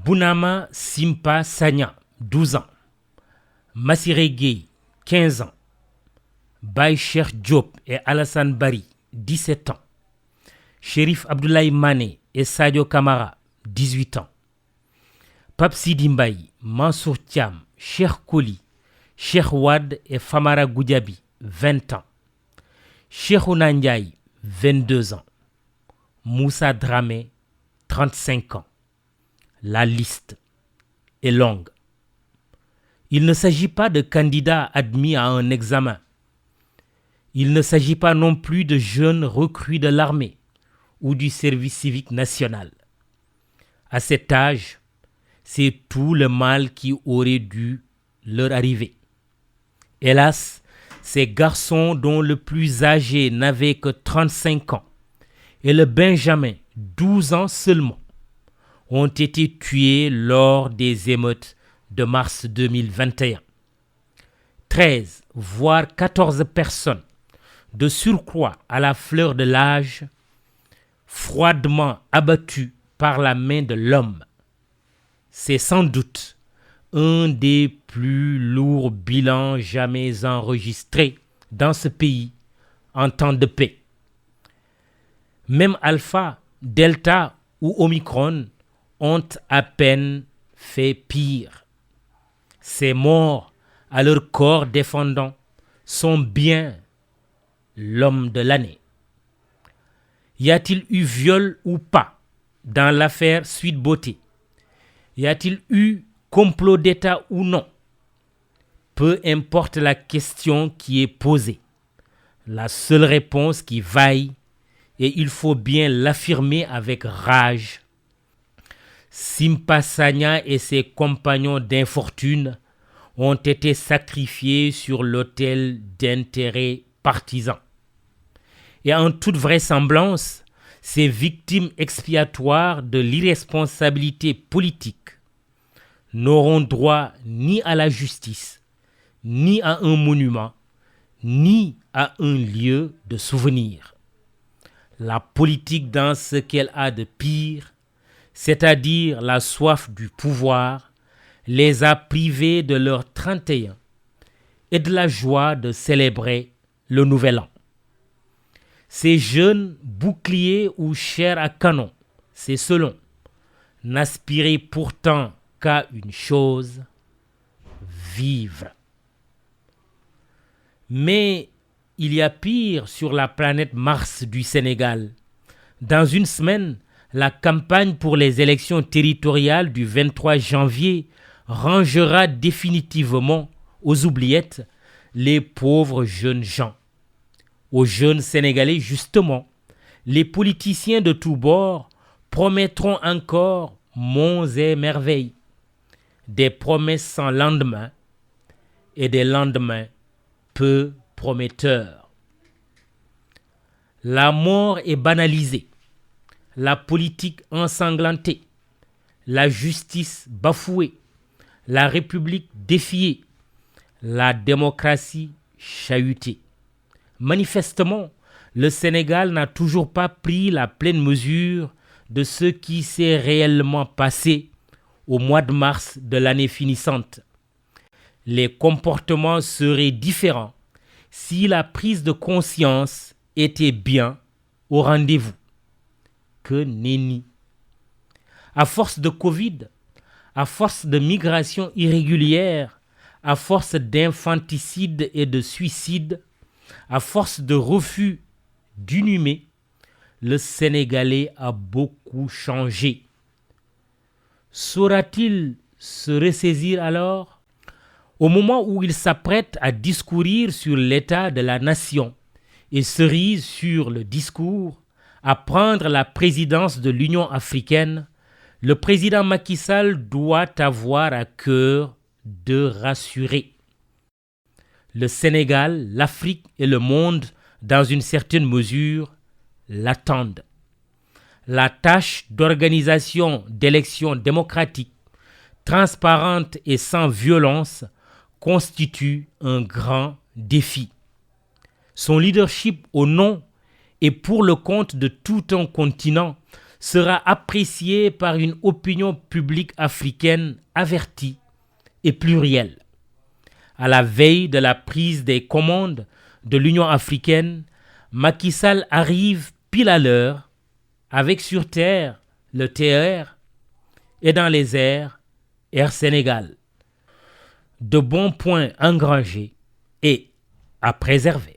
Bounama Simpa Sagna, 12 ans. Massiré Gueye, 15 ans. Baye Cheikh Diop et Alassane Bari, 17 ans. Chérif Abdoulaye Mané et Sadio Kamara, 18 ans. Pape Sidi Mbaye, Mansour Thiam, Cheikh Koli, Cheikh Wad et Famara Goudiaby, 20 ans. Cheikhouna Ndiaye, 22 ans. Moussa Dramé, 35 ans. La liste est longue. Il ne s'agit pas de candidats admis à un examen. Il ne s'agit pas non plus de jeunes recrues de l'armée ou du service civique national. À cet âge, c'est tout le mal qui aurait dû leur arriver. Hélas, ces garçons dont le plus âgé n'avait que 35 ans et le Benjamin, 12 ans seulement, ont été tués lors des émeutes de mars 2021. 13, voire 14 personnes, de surcroît à la fleur de l'âge, froidement abattues par la main de l'homme. C'est sans doute un des plus lourds bilans jamais enregistrés dans ce pays en temps de paix. Même Alpha, Delta ou Omicron ont à peine fait pire. Ces morts à leur corps défendant sont bien l'homme de l'année. Y a-t-il eu viol ou pas dans l'affaire Sweet Beauté? Y a-t-il eu complot d'État ou non? Peu importe la question qui est posée. La seule réponse qui vaille, et il faut bien l'affirmer avec rage, Simpa Sagna et ses compagnons d'infortune ont été sacrifiés sur l'autel d'intérêts partisans. Et en toute vraisemblance, ces victimes expiatoires de l'irresponsabilité politique n'auront droit ni à la justice, ni à un monument, ni à un lieu de souvenir. La politique dans ce qu'elle a de pire, c'est-à-dire la soif du pouvoir, les a privés de leur 31 et de la joie de célébrer le nouvel an. Ces jeunes boucliers ou chairs à canon, c'est selon, n'aspiraient pourtant qu'à une chose, vivre. Mais il y a pire sur la planète Mars du Sénégal. Dans une semaine, la campagne pour les élections territoriales du 23 janvier rangera définitivement aux oubliettes les pauvres jeunes gens. Aux jeunes Sénégalais, justement, les politiciens de tous bords promettront encore monts et merveilles, des promesses sans lendemain et des lendemains peu prometteurs. La mort est banalisée, la politique ensanglantée, la justice bafouée, la République défiée, la démocratie chahutée. Manifestement, le Sénégal n'a toujours pas pris la pleine mesure de ce qui s'est réellement passé au mois de mars de l'année finissante. Les comportements seraient différents si la prise de conscience était bien au rendez-vous. Que nenni. À force de Covid, à force de migration irrégulière, à force d'infanticide et de suicide, à force de refus d'inhumer, le Sénégalais a beaucoup changé. Saura-t-il se ressaisir alors? Au moment où il s'apprête à discourir sur l'état de la nation et cerise sur le discours, à prendre la présidence de l'Union africaine, le président Macky Sall doit avoir à cœur de rassurer. Le Sénégal, l'Afrique et le monde, dans une certaine mesure, l'attendent. La tâche d'organisation d'élections démocratiques, transparentes et sans violence constitue un grand défi. Son leadership au nom et pour le compte de tout un continent sera apprécié par une opinion publique africaine avertie et plurielle. À la veille de la prise des commandes de l'Union africaine, Macky Sall arrive pile à l'heure avec sur terre le TER et dans les airs Air Sénégal. De bons points engrangés et à préserver.